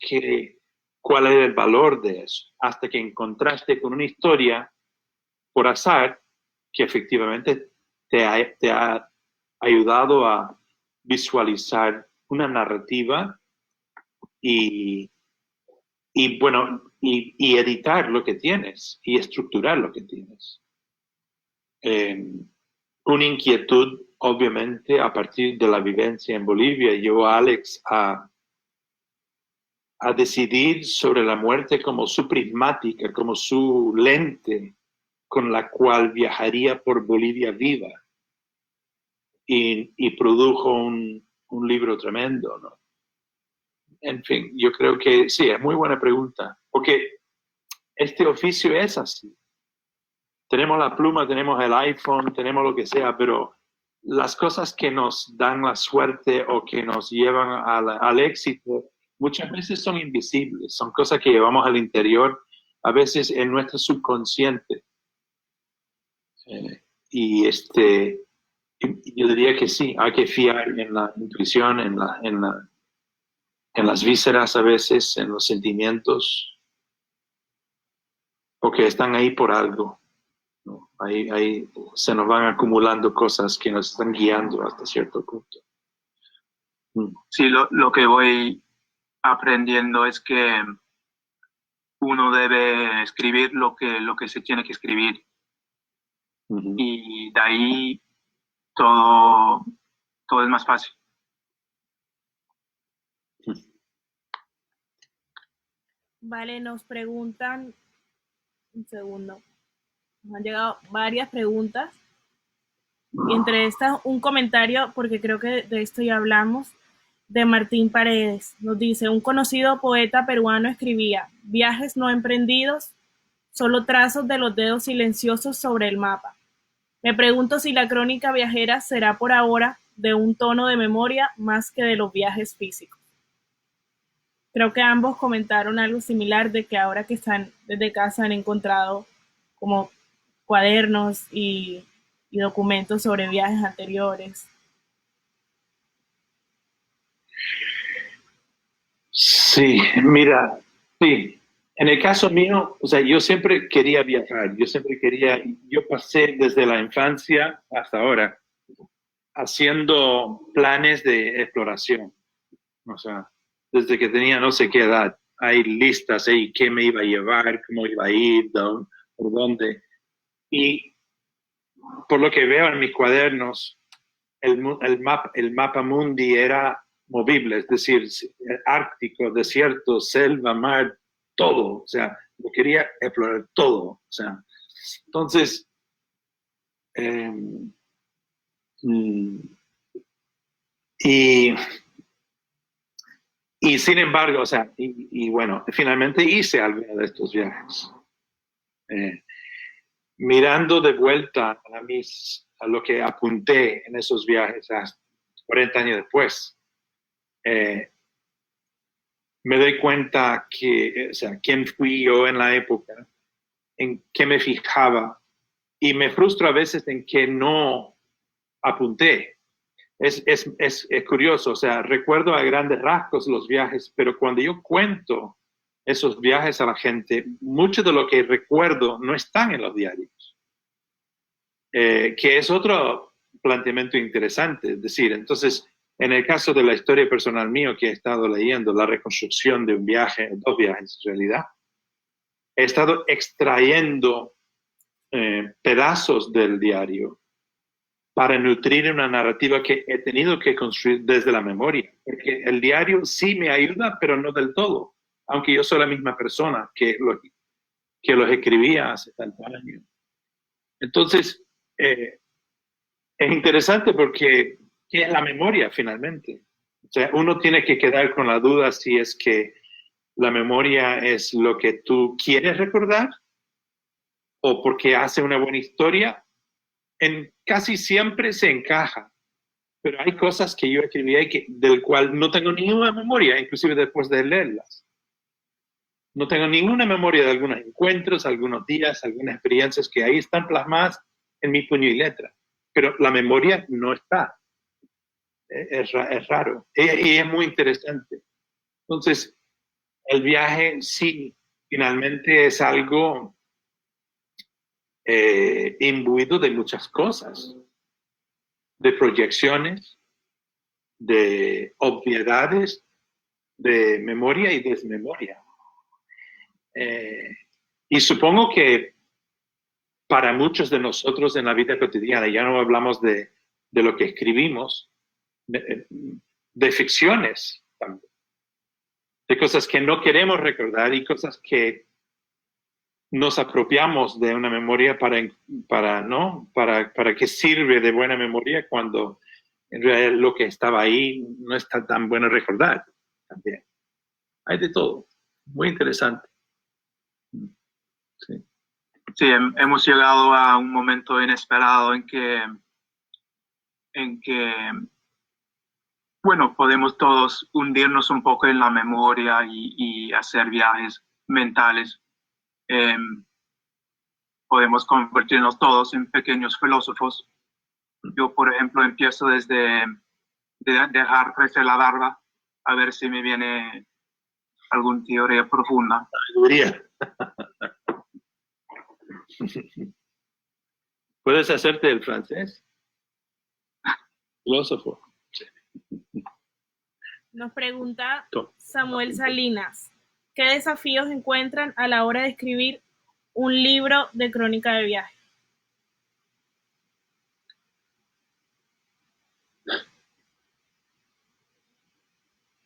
cuál era el valor de eso, hasta que encontraste con una historia por azar que efectivamente te ha ayudado a visualizar una narrativa y editar lo que tienes y estructurar lo que tienes. Una inquietud, obviamente, a partir de la vivencia en Bolivia, llevó a Alex a decidir sobre la muerte como su prismática, como su lente con la cual viajaría por Bolivia viva. Y produjo un libro tremendo, ¿no? En fin, yo creo que sí, es muy buena pregunta, porque este oficio es así. Tenemos la pluma, tenemos el iPhone, tenemos lo que sea, pero las cosas que nos dan la suerte o que nos llevan al éxito muchas veces son invisibles, son cosas que llevamos al interior, a veces en nuestro subconsciente. Yo diría que sí, hay que fiar en la intuición, en las vísceras a veces, en los sentimientos, porque están ahí por algo, ¿no? Ahí se nos van acumulando cosas que nos están guiando hasta cierto punto. Sí, lo que voy aprendiendo es que uno debe escribir lo que se tiene que escribir. Y de ahí todo es más fácil. Vale, nos preguntan, un segundo, nos han llegado varias preguntas. Y entre estas, un comentario, porque creo que de esto ya hablamos, de Martín Paredes. Nos dice, un conocido poeta peruano escribía, viajes no emprendidos, solo trazos de los dedos silenciosos sobre el mapa. Me pregunto si la crónica viajera será por ahora de un tono de memoria más que de los viajes físicos. Creo que ambos comentaron algo similar de que ahora que están desde casa han encontrado como cuadernos y documentos sobre viajes anteriores. Sí, mira, sí. En el caso mío, o sea, yo siempre quería viajar, yo pasé desde la infancia hasta ahora haciendo planes de exploración. O sea, desde que tenía no sé qué edad, hay listas ahí, qué me iba a llevar, cómo iba a ir, por dónde. Y por lo que veo en mis cuadernos, el mapa mundi era movible, es decir, ártico, desierto, selva, mar, todo. O sea, yo quería explorar todo. O sea, entonces, y sin embargo, o sea, y bueno, finalmente hice algunos de estos viajes. Mirando de vuelta a lo que apunté en esos viajes 40 años después, me doy cuenta que, o sea, quién fui yo en la época, en qué me fijaba, y me frustro a veces en que no apunté. Es curioso, o sea, recuerdo a grandes rasgos los viajes, pero cuando yo cuento esos viajes a la gente, mucho de lo que recuerdo no están en los diarios, que es otro planteamiento interesante. Es decir, entonces, en el caso de la historia personal mío que he estado leyendo, la reconstrucción de un viaje, 2 viajes en realidad, he estado extrayendo pedazos del diario para nutrir una narrativa que he tenido que construir desde la memoria. Porque el diario sí me ayuda, pero no del todo, aunque yo soy la misma persona que los escribía hace tantos años. Entonces, es interesante porque ¿qué es la memoria finalmente? O sea, uno tiene que quedar con la duda si es que la memoria es lo que tú quieres recordar o porque hace una buena historia. Casi siempre se encaja, pero hay cosas que yo escribí ahí del cual no tengo ninguna memoria, inclusive después de leerlas. No tengo ninguna memoria de algunos encuentros, algunos días, algunas experiencias que ahí están plasmadas en mi puño y letra, pero la memoria no está. Es raro y es muy interesante. Entonces, el viaje sí, finalmente es algo imbuido de muchas cosas, de proyecciones, de obviedades, de memoria y desmemoria. Y supongo que para muchos de nosotros en la vida cotidiana, ya no hablamos de lo que escribimos, de ficciones también, de cosas que no queremos recordar y cosas que nos apropiamos de una memoria para qué sirve de buena memoria cuando en realidad lo que estaba ahí no está tan bueno recordar también. Hay de todo. Muy interesante. Sí. Sí, hemos llegado a un momento inesperado en que, bueno, podemos todos hundirnos un poco en la memoria y hacer viajes mentales. Podemos convertirnos todos en pequeños filósofos. Yo, por ejemplo, empiezo desde dejar crecer la barba, a ver si me viene alguna teoría profunda. ¿Puedes hacerte el francés? Filósofo. Sí. Nos pregunta Samuel Salinas, ¿qué desafíos encuentran a la hora de escribir un libro de crónica de viaje?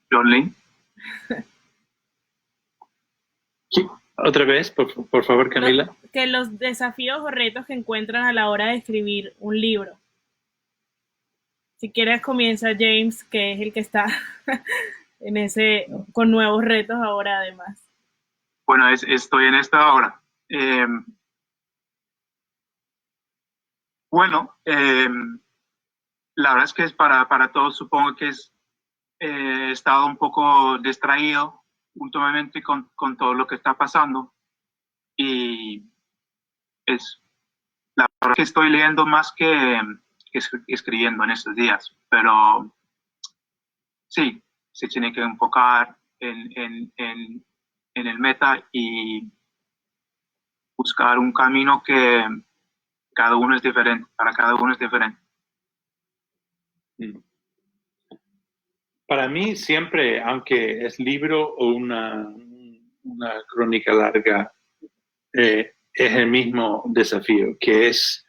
John Lynn. Otra vez, por favor, Camila. Que los desafíos o retos que encuentran a la hora de escribir un libro. Si quieres comienza James, que es el que está con nuevos retos ahora además. Bueno, estoy en esta ahora. La verdad es que es para todos, supongo que he estado un poco distraído últimamente con todo lo que está pasando, y la verdad que estoy leyendo más que escribiendo en estos días, pero sí, se tiene que enfocar en el meta y buscar un camino que cada uno es diferente, para cada uno es diferente. Para mí siempre, aunque es libro o una crónica larga, es el mismo desafío, que es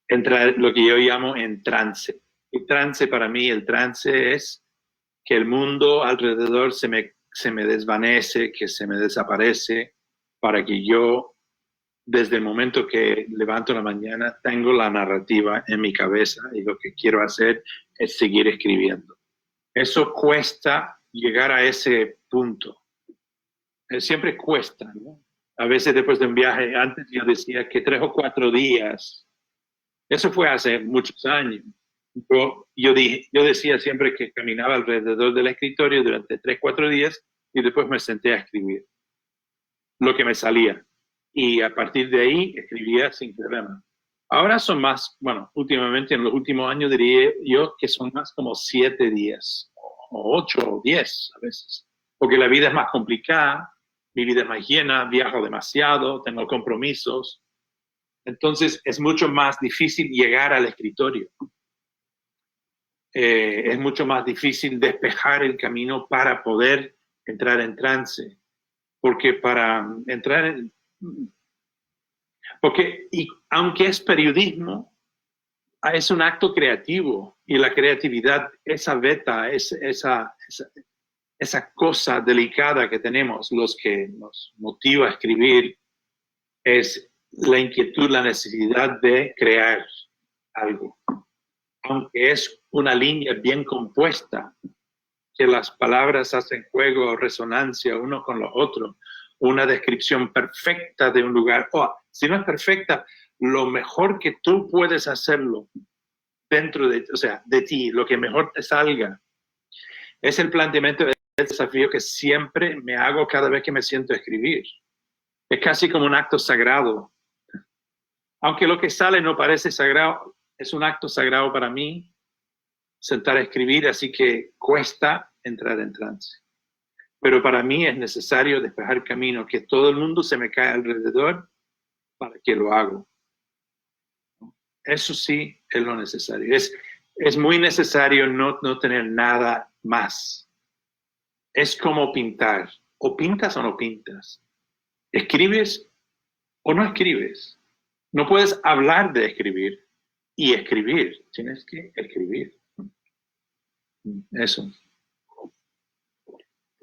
entrar lo que yo llamo en trance. El trance para mí, el trance es que el mundo alrededor se me desvanece, que se me desaparece, para que yo, desde el momento que levanto la mañana, tengo la narrativa en mi cabeza y lo que quiero hacer es seguir escribiendo. Eso cuesta llegar a ese punto. Siempre cuesta, ¿no? A veces después de un viaje, antes yo decía que 3 o 4 días, eso fue hace muchos años. Yo decía siempre que caminaba alrededor del escritorio durante 3 o 4 días y después me senté a escribir lo que me salía. Y a partir de ahí escribía sin problema. Ahora son más, bueno, últimamente en los últimos años diría yo que son más como 7 días, o 8 o 10 a veces, porque la vida es más complicada, mi vida es más llena, viajo demasiado, tengo compromisos, entonces es mucho más difícil llegar al escritorio. Es mucho más difícil despejar el camino para poder entrar en trance, porque para entrar en... Porque aunque es periodismo, es un acto creativo, y la creatividad, esa beta, esa cosa delicada que tenemos los que nos motiva a escribir, es la inquietud, la necesidad de crear algo. Aunque es una línea bien compuesta, que las palabras hacen juego o resonancia uno con los otros, una descripción perfecta de un lugar, si no es perfecta, lo mejor que tú puedes hacerlo dentro de, o sea, de ti, lo que mejor te salga. Es el planteamiento del desafío que siempre me hago cada vez que me siento a escribir. Es casi como un acto sagrado. Aunque lo que sale no parece sagrado, es un acto sagrado para mí sentar a escribir, así que cuesta entrar en trance. Pero para mí es necesario despejar camino, que todo el mundo se me cae alrededor para que lo haga. Eso sí es lo necesario. Es muy necesario no tener nada más. Es como pintar. O pintas o no pintas. ¿Escribes o no escribes? No puedes hablar de escribir y escribir. Tienes que escribir. Eso.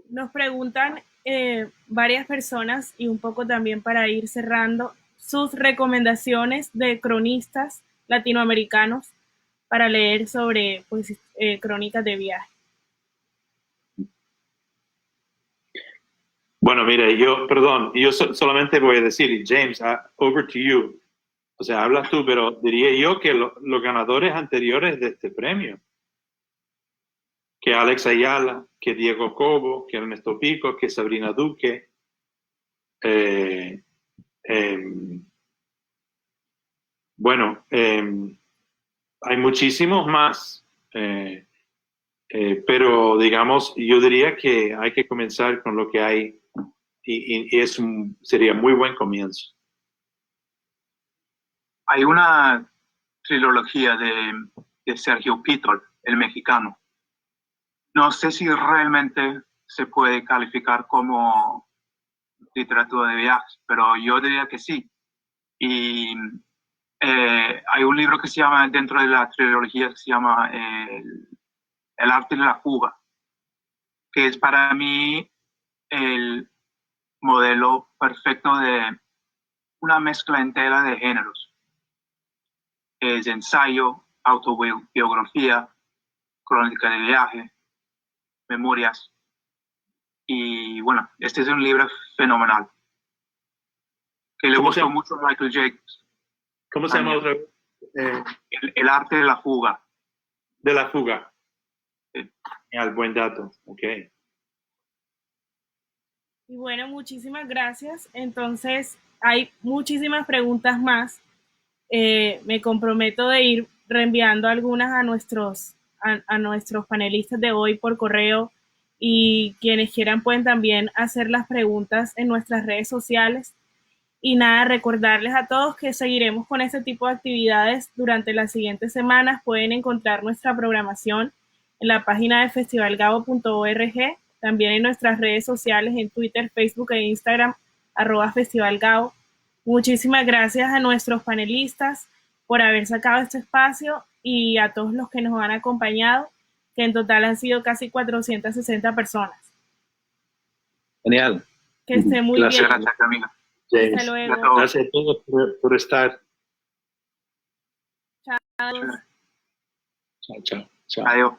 Nos preguntan varias personas, y un poco también para ir cerrando, sus recomendaciones de cronistas latinoamericanos para leer sobre crónicas de viaje. Bueno, mira, yo solamente voy a decir, James, over to you. O sea, hablas tú, pero diría yo que los ganadores anteriores de este premio, que Alex Ayala, que Diego Cobo, que Ernesto Pico, que Sabrina Duque, hay muchísimos más, pero digamos, yo diría que hay que comenzar con lo que hay, y sería muy buen comienzo. Hay una trilogía de Sergio Pitol, el mexicano, no sé si realmente se puede calificar como literatura de viajes, pero yo diría que sí. Y hay un libro que se llama, dentro de la trilogía, que se llama El arte de la fuga, que es para mí el modelo perfecto de una mezcla entera de géneros. Es ensayo, autobiografía, crónica de viaje, memorias. Y bueno, este es un libro fenomenal, que le ¿Cómo se gustó llama? mucho a Michael Jacobs. ¿Cómo se llama otra vez? El arte de la fuga. De la fuga. Sí. Genial, buen dato. Ok. Y bueno, muchísimas gracias. Entonces, hay muchísimas preguntas más. Me comprometo de ir reenviando algunas a nuestros panelistas de hoy por correo, y quienes quieran pueden también hacer las preguntas en nuestras redes sociales. Y nada, recordarles a todos que seguiremos con este tipo de actividades durante las siguientes semanas. Pueden encontrar nuestra programación en la página de festivalgao.org, también en nuestras redes sociales en Twitter, Facebook e Instagram, @festivalgao. Muchísimas gracias a nuestros panelistas por haber sacado este espacio y a todos los que nos han acompañado, que en total han sido casi 460 personas. Genial. Que esté muy Gracias. bien. Gracias, Camila. James. Hasta luego. Gracias a todos por estar. Chao. Chao, chao. Chao. Adiós.